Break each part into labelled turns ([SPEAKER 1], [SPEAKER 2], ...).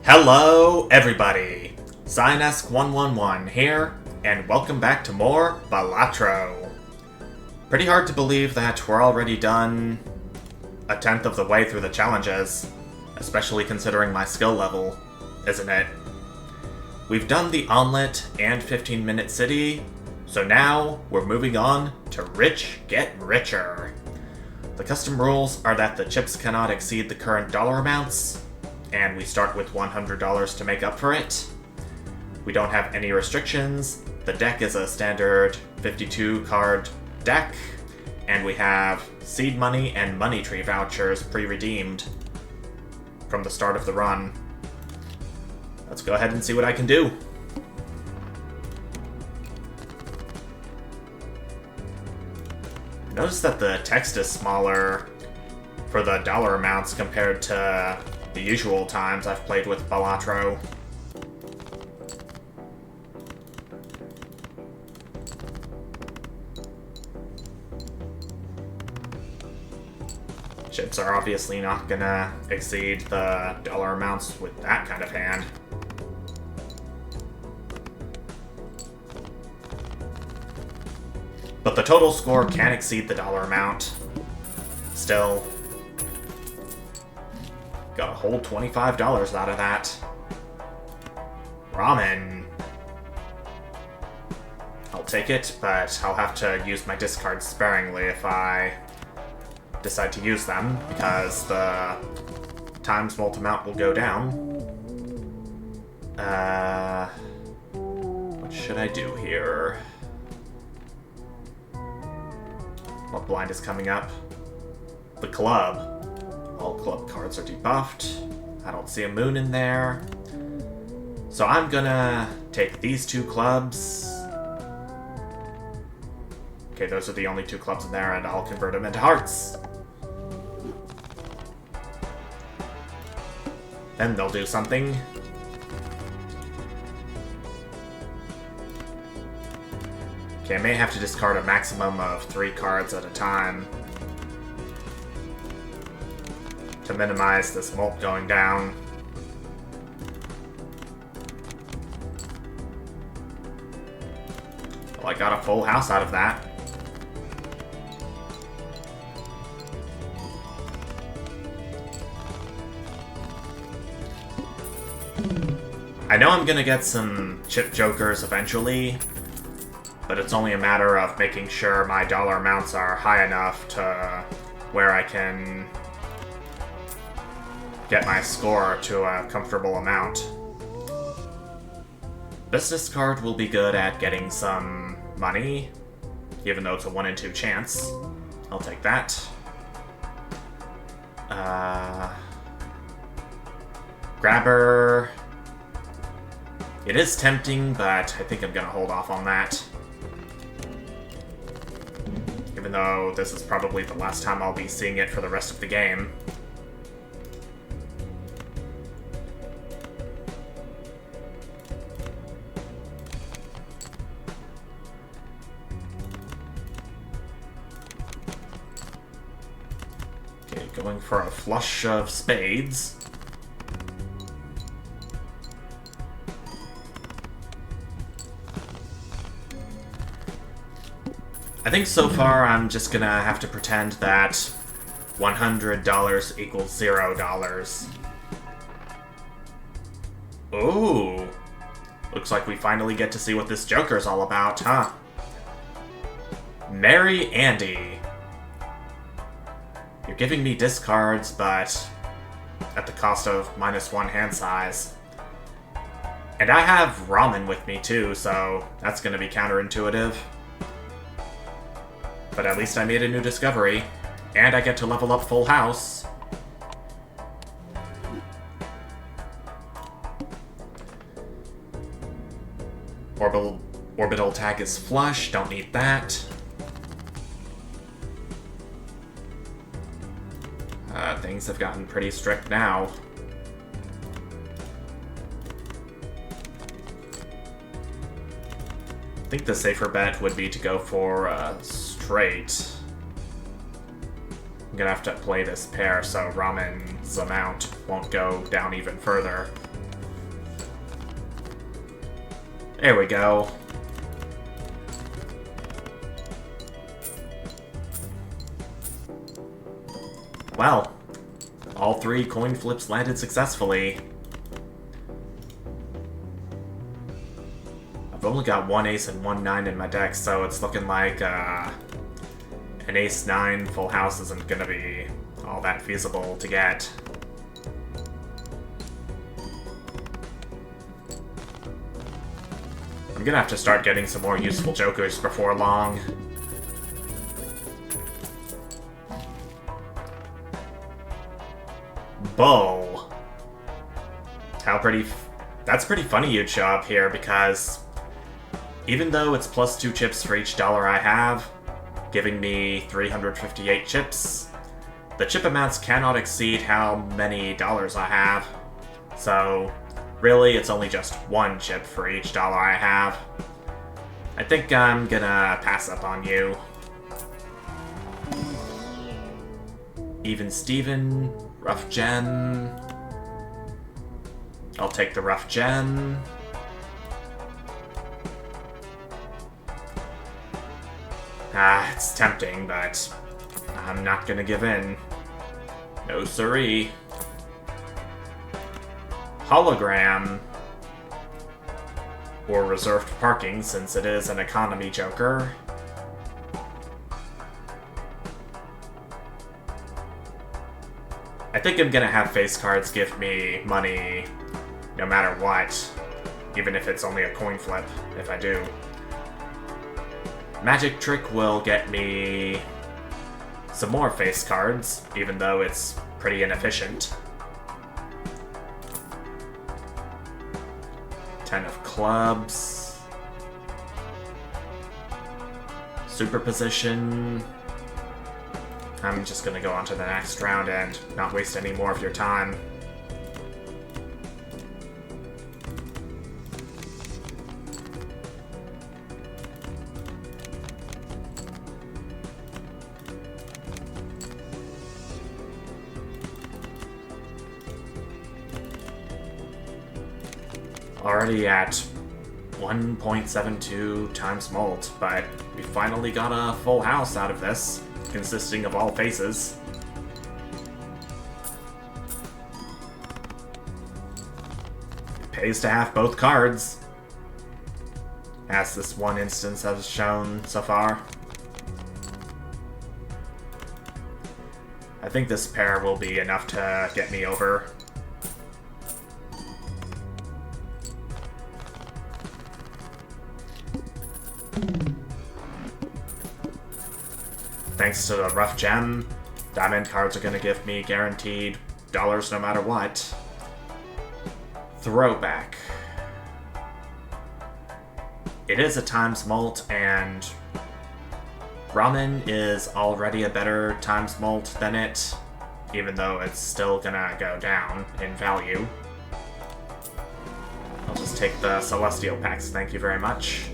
[SPEAKER 1] Hello, everybody! Zynesk111 here, and welcome back to more Balatro. Pretty hard to believe that we're already done a tenth of the way through the challenges, especially considering my skill level, isn't it? We've done the Omelet and 15-Minute City, so now we're moving on to Rich Get Richer. The custom rules are that the chips cannot exceed the current dollar amounts, and we start with $100 to make up for it. We don't have any restrictions. The deck is a standard 52 card deck, and we have seed money and money tree vouchers pre-redeemed from the start of the run. Let's go ahead and see what I can do. Notice that the text is smaller for the dollar amounts compared to the usual times I've played with Balatro. Chips are obviously not gonna exceed the dollar amounts with that kind of hand. But the total score can exceed the dollar amount. Still, got a whole $25 out of that. Ramen. I'll take it, but I'll have to use my discards sparingly if I decide to use them, because the times mult amount will go down. What should I do here? What blind is coming up? The club. All club cards are debuffed. I don't see a moon in there. So I'm gonna take these two clubs. Okay, those are the only two clubs in there, and I'll convert them into hearts. Then they'll do something. Okay, I may have to discard a maximum of 3 cards at a time to minimize this mult going down. Well, I got a full house out of that. I know I'm gonna get some chip jokers eventually, but it's only a matter of making sure my dollar amounts are high enough to where I can get my score to a comfortable amount. Business card will be good at getting some money, even though it's a 1 in 2 chance. I'll take that. Grabber. It is tempting, but I think I'm gonna hold off on that. Even though this is probably the last time I'll be seeing it for the rest of the game. Okay, going for a flush of spades. I think so far I'm just gonna have to pretend that $100 equals $0. Ooh. Looks like we finally get to see what this Joker's all about, huh? Marry Andy. You're giving me discards, but at the cost of -1 hand size. And I have ramen with me too, so that's gonna be counterintuitive. But at least I made a new discovery, and I get to level up Full House. Orbital tag is flush, don't need that. Things have gotten pretty strict now. I think the safer bet would be to go for straight. I'm gonna have to play this pair so Ramen's amount won't go down even further. There we go. Well, all 3 coin flips landed successfully. I've only got 1 ace and 1 9 in my deck, so it's looking like an ace 9 full house isn't gonna be all that feasible to get. I'm gonna have to start getting some more useful jokers before long. Bull. That's pretty funny you'd show up here, because even though it's plus 2 chips for each dollar I have, giving me 358 chips, the chip amounts cannot exceed how many dollars I have. So, really, it's only just 1 chip for each dollar I have. I think I'm gonna pass up on you. Even Steven, rough gen. I'll take the rough gen. It's tempting, but I'm not gonna give in. No siree. Hologram. Or reserved parking, since it is an economy joker. I think I'm gonna have face cards give me money no matter what, even if it's only a coin flip, if I do. Magic Trick will get me some more face cards, even though it's pretty inefficient. 10 of clubs. Superposition. I'm just gonna go on to the next round and not waste any more of your time. Already at 1.72 times mult, but we finally got a full house out of this, consisting of all faces. It pays to have both cards, as this one instance has shown so far. I think this pair will be enough to get me over. Thanks to the rough gem, diamond cards are going to give me guaranteed dollars no matter what. Throwback. It is a times mult, and ramen is already a better times mult than it, even though it's still gonna go down in value. I'll just take the celestial packs, thank you very much.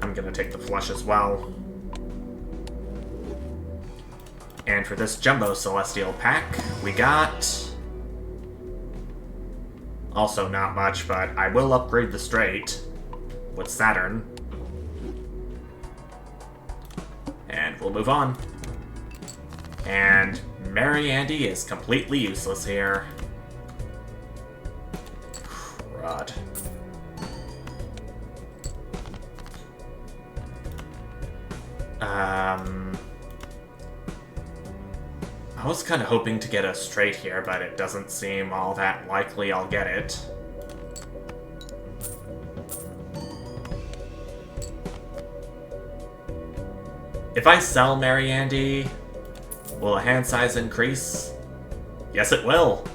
[SPEAKER 1] I'm gonna take the flush as well. And for this jumbo celestial pack, we got... also not much, but I will upgrade the straight with Saturn. And we'll move on. And Mary Andy is completely useless here. Crud. I was kind of hoping to get a straight here, but it doesn't seem all that likely I'll get it. If I sell Mary Andy, will the hand size increase? Yes, it will.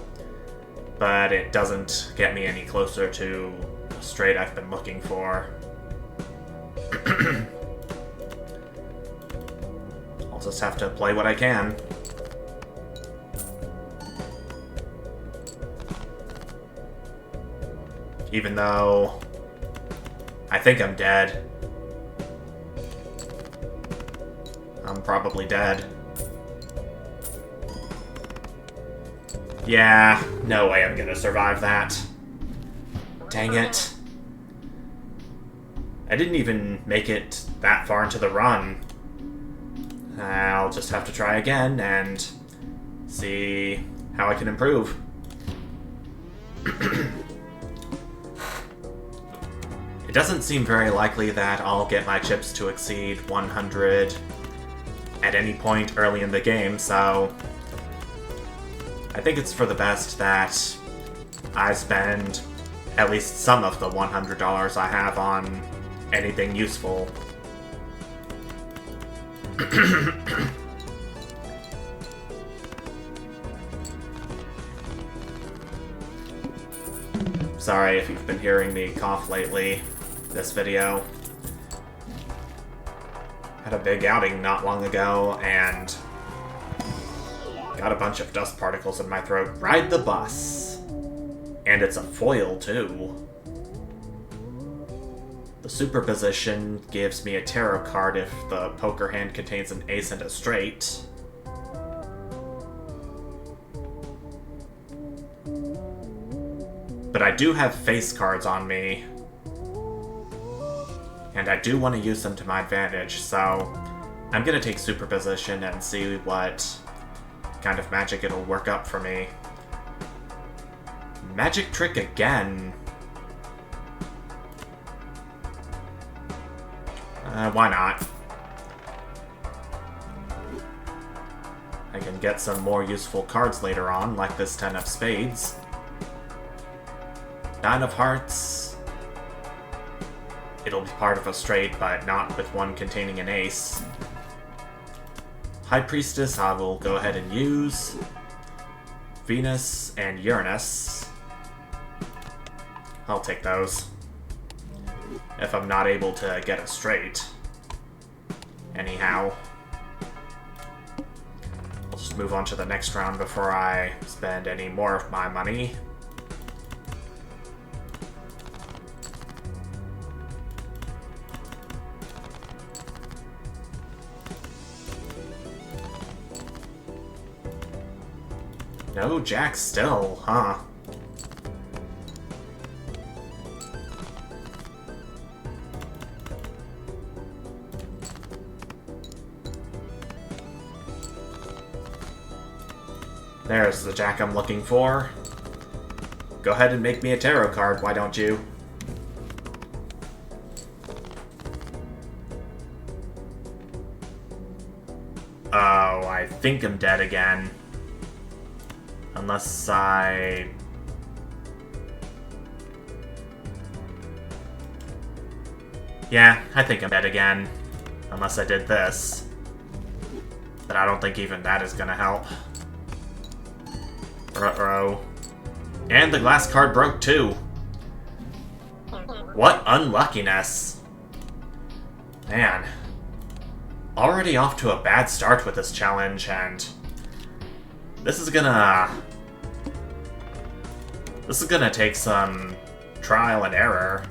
[SPEAKER 1] But it doesn't get me any closer to the straight I've been looking for. I'll just have to play what I can. Even though I think I'm dead. I'm probably dead. Yeah, no way I'm gonna survive that. Dang it. I didn't even make it that far into the run. I'll just have to try again and see how I can improve. It doesn't seem very likely that I'll get my chips to exceed 100 at any point early in the game, so I think it's for the best that I spend at least some of the $100 I have on anything useful. Sorry if you've been hearing me cough lately. This video. Had a big outing not long ago, and got a bunch of dust particles in my throat. Ride the bus. And it's a foil, too. The superposition gives me a tarot card if the poker hand contains an ace and a straight. But I do have face cards on me. And I do want to use them to my advantage, so I'm gonna take superposition and see what kind of magic it'll work up for me. Magic trick again. Why not? I can get some more useful cards later on, like this 10 of spades. 9 of hearts. It'll be part of a straight, but not with one containing an ace. High Priestess I will go ahead and use. Venus and Uranus. I'll take those. If I'm not able to get a straight. Anyhow. I'll just move on to the next round before I spend any more of my money. No jack still, huh? There's the jack I'm looking for. Go ahead and make me a tarot card, why don't you? Oh, I think I'm dead again. Unless I... Yeah, I think I'm dead again. Unless I did this. But I don't think even that is gonna help. Ruh-roh. And the glass card broke too. What unluckiness. Man. Already off to a bad start with this challenge, and this is gonna take some trial and error.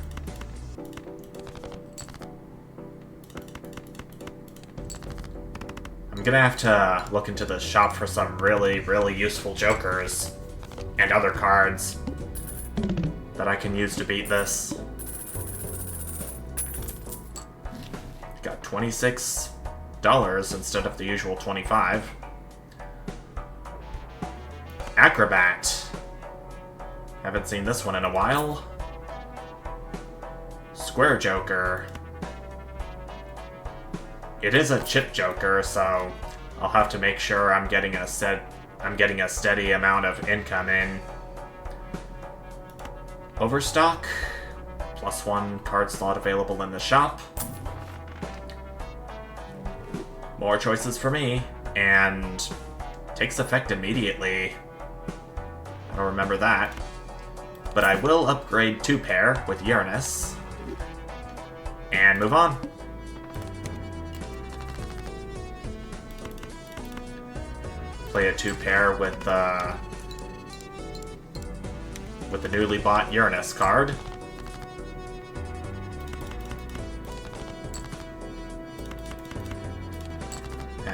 [SPEAKER 1] I'm gonna have to look into the shop for some really, really useful jokers and other cards that I can use to beat this. Got $26 instead of the usual $25. Acrobat. Haven't seen this one in a while. Square Joker. It is a chip joker, so I'll have to make sure I'm getting a steady amount of income in. Overstock. +1 card slot available in the shop. More choices for me, and takes effect immediately. I don't remember that. But I will upgrade 2-pair with Uranus. And move on. Play a 2-pair with the newly bought Uranus card.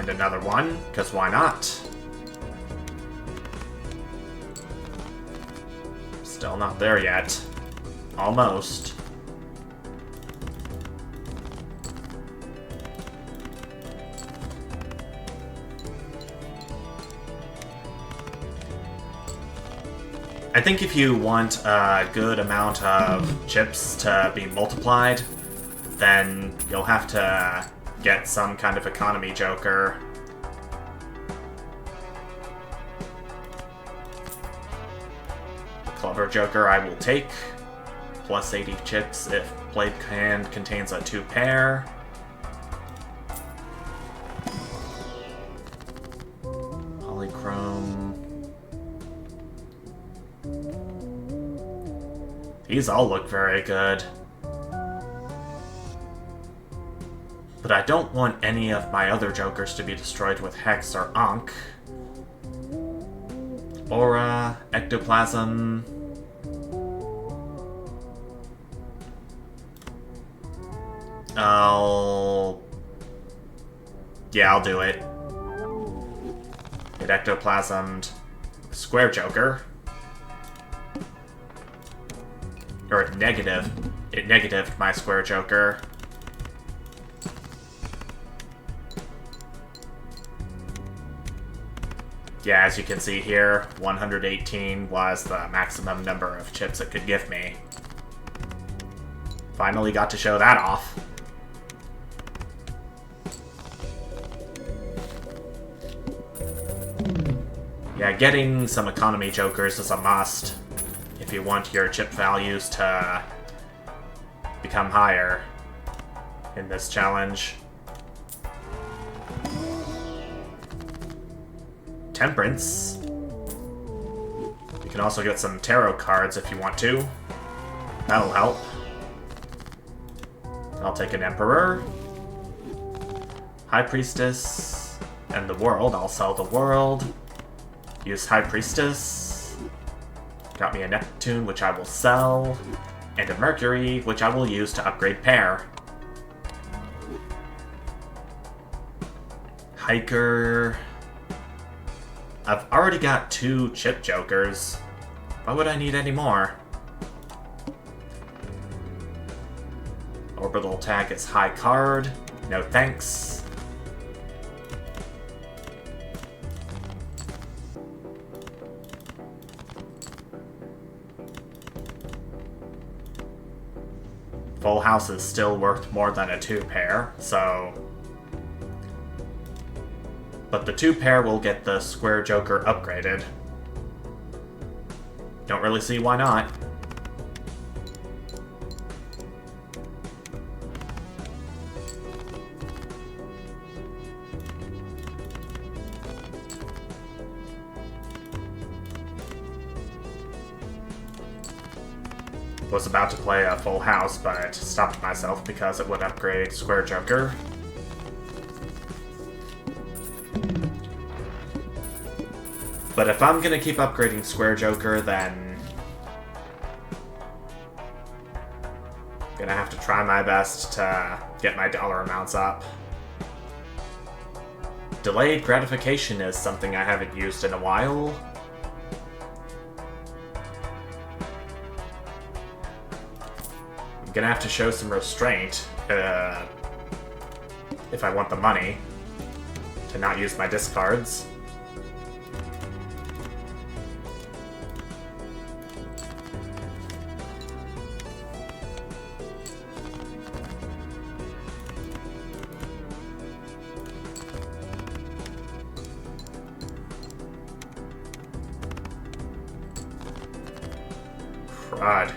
[SPEAKER 1] And another one, because why not? Still not there yet. Almost. I think if you want a good amount of chips to be multiplied, then you'll have to get some kind of economy joker. The clever joker I will take. Plus 80 chips if played hand contains a 2 pair. Polychrome. These all look very good. But I don't want any of my other jokers to be destroyed with Hex or Ankh. Aura, Ectoplasm. Yeah, I'll do it. It ectoplasmed Square Joker. Or it negatived my Square Joker. Yeah, as you can see here, 118 was the maximum number of chips it could give me. Finally got to show that off. Yeah, getting some economy jokers is a must if you want your chip values to become higher in this challenge. Temperance. You can also get some tarot cards if you want to. That'll help. I'll take an Emperor. High Priestess. And the World. I'll sell the World. Use High Priestess. Got me a Neptune, which I will sell. And a Mercury, which I will use to upgrade Pair. Hiker. I've already got 2 chip jokers. Why would I need any more? Orbital tag is high card. No thanks. Full House is still worth more than a 2 pair, so... But the 2 pair will get the Square Joker upgraded. Don't really see why not. Was about to play a Full House, but stopped myself because it would upgrade Square Joker. But if I'm gonna keep upgrading Square Joker, then I'm gonna have to try my best to get my dollar amounts up. Delayed gratification is something I haven't used in a while. I'm gonna have to show some restraint if I want the money to not use my discards. Crud.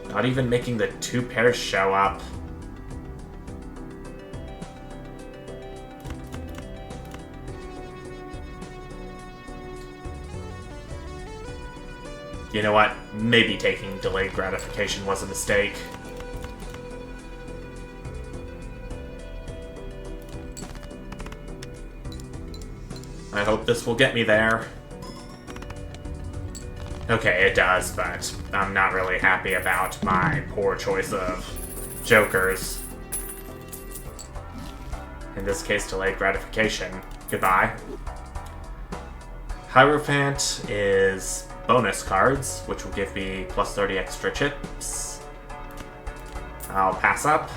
[SPEAKER 1] Not even making the 2 pairs show up. You know what? Maybe taking delayed gratification was a mistake. I hope this will get me there. Okay, it does, but I'm not really happy about my poor choice of jokers. In this case, delayed gratification. Goodbye. Hierophant is bonus cards, which will give me plus 30 extra chips. I'll pass up.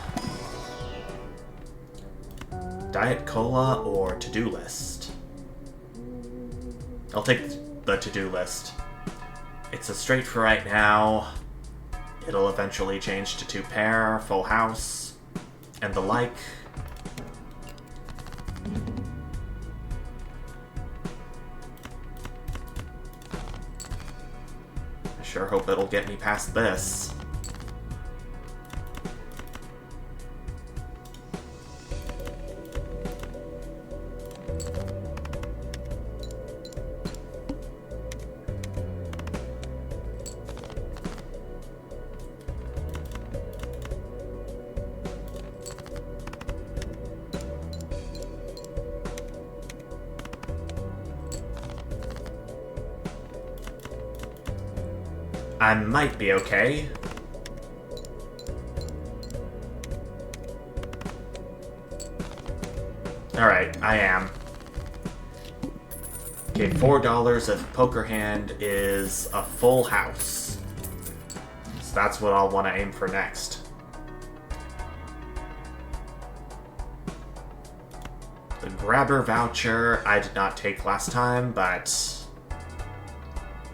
[SPEAKER 1] Diet Cola or to-do list? I'll take the to-do list. It's a straight for right now. It'll eventually change to 2 pair, full house, and the like. I sure hope it'll get me past this. I might be okay. Alright, I am. Okay, $4 of poker hand is a full house. So that's what I'll want to aim for next. The grabber voucher I did not take last time, but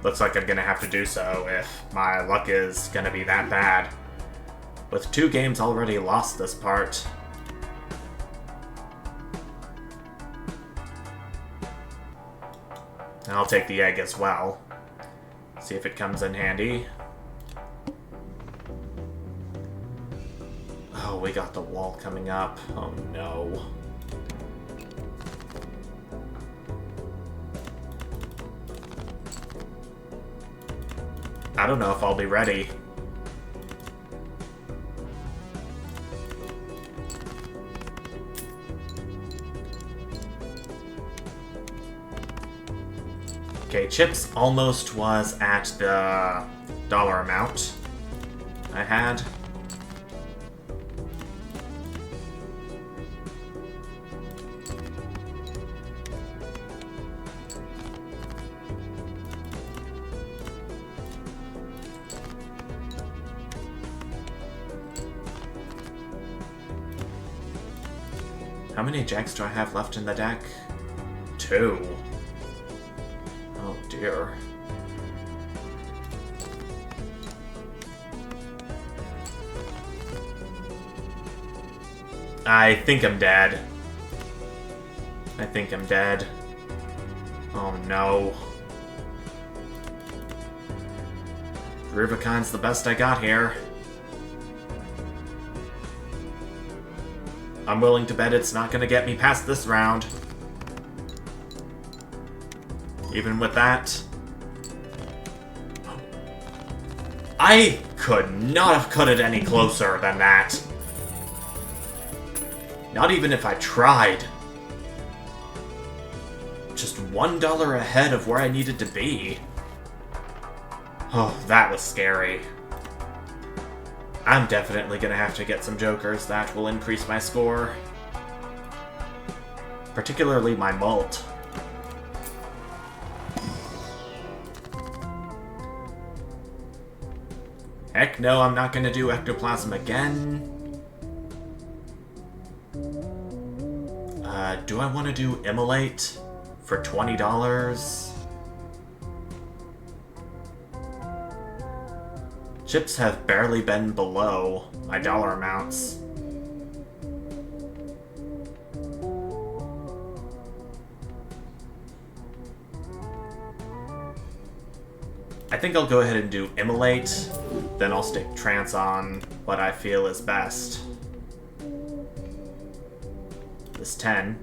[SPEAKER 1] looks like I'm gonna have to do so if my luck is gonna be that bad. With 2 games already lost this part. I'll take the egg as well. See if it comes in handy. Oh, we got the wall coming up. Oh no. I don't know if I'll be ready. Okay, chips almost was at the dollar amount I had. How many jacks do I have left in the deck? 2. Oh dear. I think I'm dead. I think I'm dead. Oh no. Rubicon's the best I got here. I'm willing to bet it's not gonna get me past this round. Even with that. I could not have cut it any closer than that. Not even if I tried. Just $1 ahead of where I needed to be. Oh, that was scary. I'm definitely gonna have to get some jokers that will increase my score. Particularly my mult. Heck no, I'm not gonna do ectoplasm again. Do I want to do immolate for $20? Chips have barely been below my dollar amounts. I think I'll go ahead and do immolate, then I'll stick trance on what I feel is best. This 10.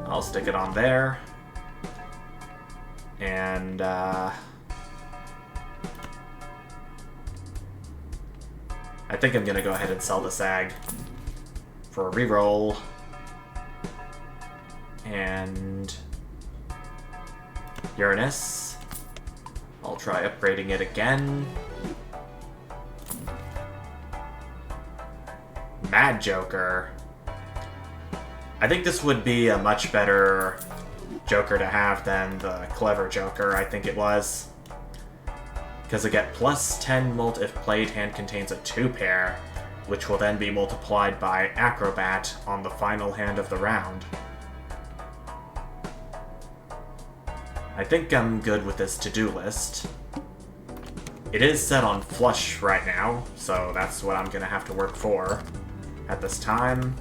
[SPEAKER 1] I'll stick it on there. And, I think I'm gonna go ahead and sell the SAG for a reroll. And Uranus. I'll try upgrading it again. Mad Joker. I think this would be a much better Joker to have than the Clever Joker, I think it was. Because I get plus 10 mult if played hand contains a 2-pair, which will then be multiplied by Acrobat on the final hand of the round. I think I'm good with this to-do list. It is set on flush right now, so that's what I'm gonna have to work for at this time.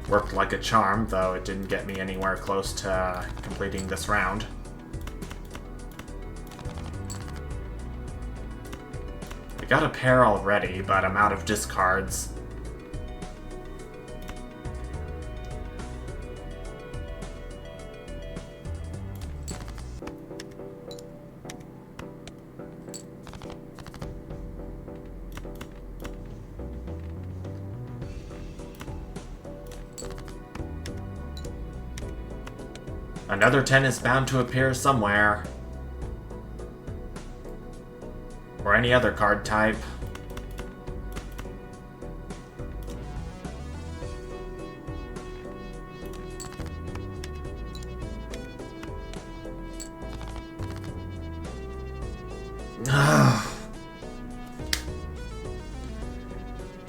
[SPEAKER 1] Worked like a charm, though it didn't get me anywhere close to completing this round. I got a pair already, but I'm out of discards. Another 10 is bound to appear somewhere. Or any other card type.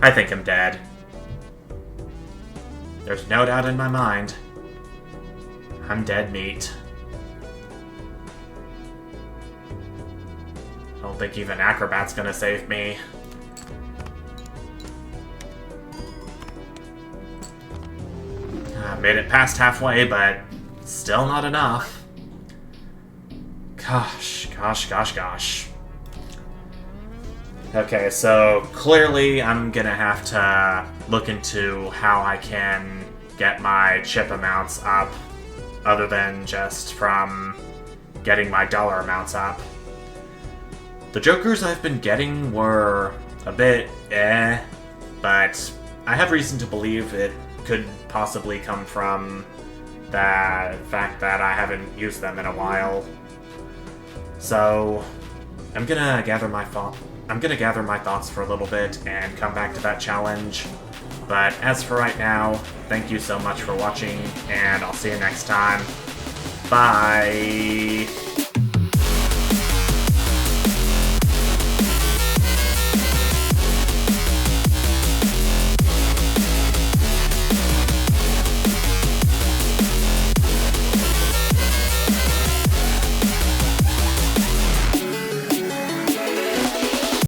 [SPEAKER 1] I think I'm dead. There's no doubt in my mind. I'm dead meat. I don't think even Acrobat's gonna save me. I made it past halfway, but still not enough. Gosh. Okay, so clearly I'm gonna have to look into how I can get my chip amounts up, other than just from getting my dollar amounts up. The Jokers I've been getting were a bit but I have reason to believe it could possibly come from the fact that I haven't used them in a while. So I'm gonna gather my thoughts for a little bit and come back to that challenge. But as for right now, thank you so much for watching, and I'll see you next time. Bye!